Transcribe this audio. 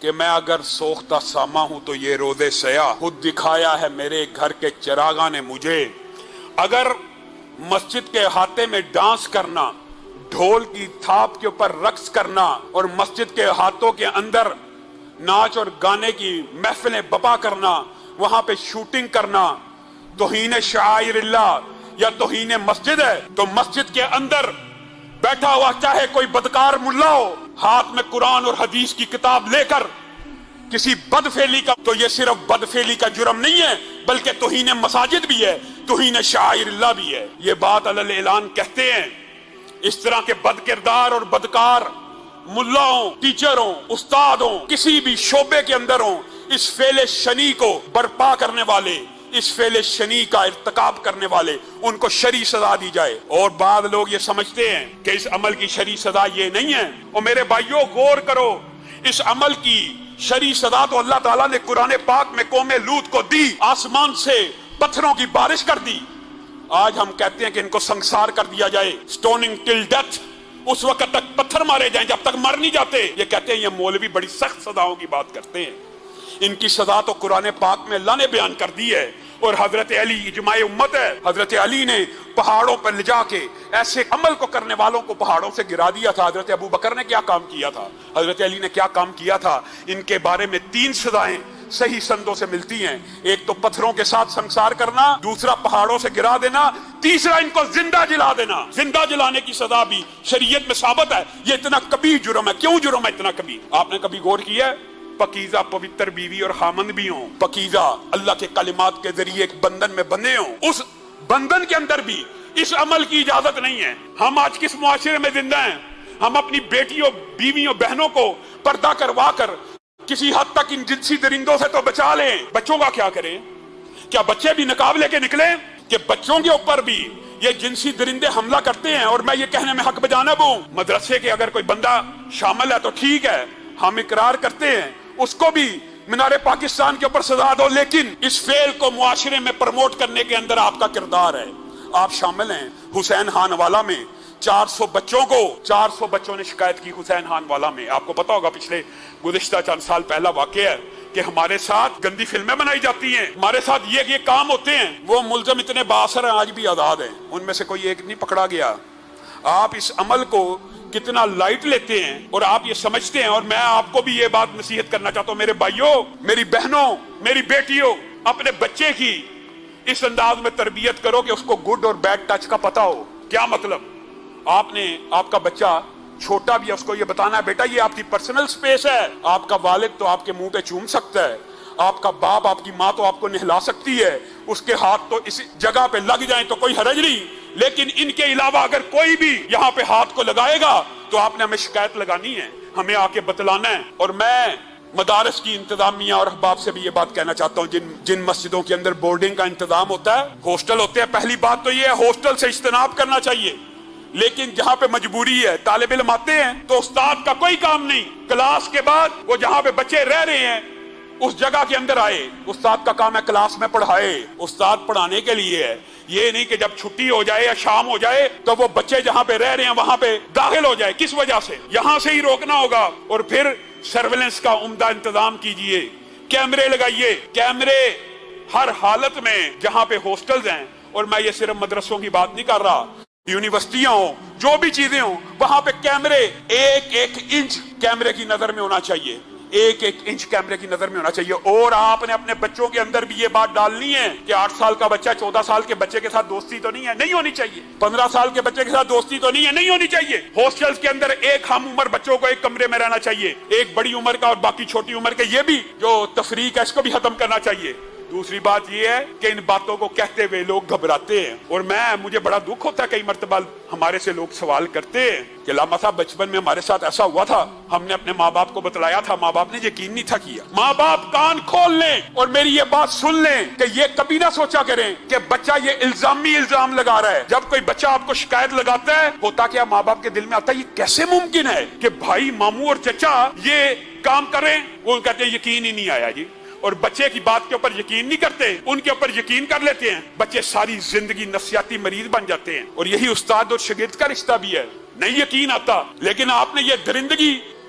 کہ میں اگر سوختہ ساما ہوں تو یہ روزے سیاہ خود دکھایا ہے میرے گھر کے چراغاں نے مجھے۔ اگر مسجد کے احاطے میں ڈانس کرنا، ڈھول کی تھاپ کے اوپر رقص کرنا اور مسجد کے احاطوں کے اندر ناچ اور گانے کی محفلیں بپا کرنا، وہاں پہ شوٹنگ کرنا توہین شعائر اللہ یا توہین مسجد ہے، تو مسجد کے اندر بیٹھا ہوا چاہے کوئی بدکار ملا ہو، ہاتھ میں قرآن اور حدیث کی کتاب لے کر کسی بدفعلی کا، تو یہ صرف بدفعلی کا جرم نہیں ہے بلکہ توہین مساجد بھی ہے، توہین شعائر اللہ بھی ہے۔ یہ بات علی اعلان کہتے ہیں۔ اس طرح کے بد کردار اور بدکار ملاؤں، ٹیچروں، استادوں، کسی بھی شعبے کے اندر ہوں، اس فعل شنی کو برپا کرنے والے، اس فعل شنی کا ارتکاب کرنے والے، ان کو شرعی سزا دی جائے۔ اور بعض لوگ یہ سمجھتے ہیں کہ اس عمل کی شرعی سزا یہ نہیں ہے۔ اور میرے بھائیوں غور کرو، اس عمل کی شرعی سزا تو اللہ تعالیٰ نے قرآن پاک میں قوم لوط کو دی، آسمان سے پتھروں کی بارش کر دی۔ آج ہم کہتے ہیں کہ ان کو سنسار کر دیا جائے، سٹوننگ ٹل ڈیتھ، اس وقت تک پتھر مارے جائیں جب تک مر نہیں جاتے۔ یہ کہتے ہیں یہ مولوی بڑی سخت سزاؤں کی بات کرتے ہیں۔ ان کی سزا تو قرآن پاک میں اللہ نے بیان کر دی ہے، اور حضرت علی اجماع امت ہے۔ حضرت علی نے پہاڑوں پر لے جا کے ایسے عمل کو کرنے والوں کو پہاڑوں سے گرا دیا تھا۔ حضرت ابو بکر نے کیا کام کیا تھا، حضرت علی نے کیا کام کیا تھا۔ ان کے بارے میں 3 سزائیں صحیح سندوں سے ملتی ہیں، ایک تو پتھروں کے ساتھ سنسار کرنا، دوسرا پہاڑوں سے گرا دینا، تیسرا ان کو زندہ جلا دینا۔ زندہ جلانے کی سزا بھی شریعت میں ثابت ہے۔ یہ اتنا کبیر جرم ہے۔ کیوں جرم ہے اتنا کبیر؟ آپ نے کبھی غور کیا ہے؟ پاکیزہ پوتر بیوی اور خامند بھی ہوں، پاکیزہ اللہ کے کلمات کے ذریعے ایک بندھن میں بندھے ہوں، اس بندھن کے اندر بھی اس عمل کی اجازت نہیں ہے۔ ہم آج کس معاشرے میں زندہ ہیں؟ ہم اپنی بیٹیوں، بیویوں، بہنوں کو پردہ کروا کر کسی حد تک ان جنسی درندوں سے تو بچا لیں، بچوں کا کیا کریں؟ کیا بچے بھی نقاب لے کے نکلیں کہ بچوں کے اوپر بھی یہ جنسی درندے حملہ کرتے ہیں؟ اور میں یہ کہنے میں حق بجانب ہوں، مدرسے کے اگر کوئی بندہ شامل ہے تو ٹھیک ہے، ہم اقرار کرتے ہیں، اس کو بھی مینار پاکستان کے اوپر سزا دو، لیکن اس فعل کو معاشرے میں پروموٹ کرنے کے اندر آپ کا کردار ہے، آپ شامل ہیں۔ حسین خان والا میں 400 بچوں نے شکایت کی حسین خان والا میں۔ آپ کو پتا ہوگا پچھلے گزشتہ چند سال پہلا واقعہ ہے کہ ہمارے ساتھ گندی فلمیں بنائی جاتی ہیں، ہمارے ساتھ یہ کام ہوتے ہیں۔ وہ ملزم اتنے بااثر ہیں، آج بھی آزاد ہیں، ان میں سے کوئی ایک نہیں پکڑا گیا۔ آپ اس عمل کو کتنا لائٹ لیتے ہیں اور آپ یہ سمجھتے ہیں، اور میں آپ کو بھی یہ بات نصیحت کرنا چاہتا ہوں، میرے بھائیوں، میری بہنوں، میری بیٹیوں، اپنے بچے کی اس انداز میں تربیت کرو کہ اس کو گڈ اور بیڈ ٹچ کا پتا ہو۔ کیا مطلب؟ آپ کا بچہ چھوٹا بھی ہے، اس کو یہ بتانا ہے بیٹا یہ آپ کی پرسنل سپیس ہے، آپ کا والد تو آپ کے منہ پہ چوم سکتا ہے، آپ کا باپ، آپ کی ماں تو آپ کو نہلا سکتی ہے، اس کے ہاتھ تو اس جگہ پہ لگ جائیں تو کوئی حرج نہیں، لیکن ان کے علاوہ اگر کوئی بھی یہاں پہ ہاتھ کو لگائے گا تو آپ نے ہمیں شکایت لگانی ہے، ہمیں آ کے بتلانا ہے۔ اور میں مدارس کی انتظامیہ اور احباب سے بھی یہ بات کہنا چاہتا ہوں، جن مسجدوں کے اندر بورڈنگ کا انتظام ہوتا ہے، ہاسٹل ہوتے ہیں، پہلی بات تو یہ ہے ہاسٹل سے اجتناب کرنا چاہیے، لیکن جہاں پہ مجبوری ہے، طالب علم آتے ہیں تو استاد کا کوئی کام نہیں، کلاس کے بعد وہ جہاں پہ بچے رہ رہے ہیں اس جگہ کے اندر آئے، استاد کا کام ہے کلاس میں پڑھائے، استاد پڑھانے کے لیے ہے، یہ نہیں کہ جب چھٹی ہو جائے یا شام ہو جائے تو وہ بچے جہاں پہ رہ رہے ہیں وہاں پہ داخل ہو جائے۔ کس وجہ سے؟ یہاں سے ہی روکنا ہوگا۔ اور پھر سرویلنس کا عمدہ انتظام کیجئے، کیمرے لگائیے، کیمرے ہر حالت میں جہاں پہ ہاسٹلز ہیں، اور میں یہ صرف مدرسوں کی بات نہیں کر رہا، یونیورسٹیاں ہوں، جو بھی چیزیں ہوں، وہاں پہ کیمرے ایک انچ کیمرے کی نظر میں ہونا چاہیے، ایک انچ کیمرے کی نظر میں ہونا چاہیے۔ اور آپ نے اپنے بچوں کے اندر بھی یہ بات ڈالنی ہے کہ 8 سال کا بچہ 14 سال کے بچے کے ساتھ دوستی تو نہیں ہے، نہیں ہونی چاہیے، 15 سال کے بچے کے ساتھ دوستی تو نہیں ہے، نہیں ہونی چاہیے۔ ہاسٹلز کے اندر ایک ہم عمر بچوں کو ایک کمرے میں رہنا چاہیے، ایک بڑی عمر کا اور باقی چھوٹی عمر کے، یہ بھی جو تفریق ہے اس کو بھی ختم کرنا چاہیے۔ دوسری بات یہ ہے کہ ان باتوں کو کہتے ہوئے لوگ گھبراتے ہیں، اور مجھے بڑا دکھ ہوتا ہے، کئی مرتبہ ہمارے سے لوگ سوال کرتے ہیں کہ علامہ صاحب بچپن میں ہمارے ساتھ ایسا ہوا تھا، ہم نے اپنے ماں باپ کو بتلایا تھا، ماں باپ نے یقین نہیں تھا کیا۔ ماں باپ کان کھول لیں اور میری یہ بات سن لیں کہ یہ کبھی نہ سوچا کریں کہ بچہ یہ الزام لگا رہا ہے۔ جب کوئی بچہ آپ کو شکایت لگاتا ہے، ہوتا کیا ماں باپ کے دل میں آتا ہے یہ کیسے ممکن ہے کہ بھائی، ماموں اور چچا یہ کام کریں؟ وہ کہتے ہیں یقین ہی نہیں آیا جی، اور بچے کی بات کے اوپر یقین نہیں کرتے، ان کے اوپر یقین کر لیتے ہیں، بچے ساری زندگی نفسیاتی مریض بن جاتے ہیں۔ اور یہی استاد اور شاگرد کا رشتہ بھی ہے، نہیں یقین آتا، لیکن آپ نے یہ درندگی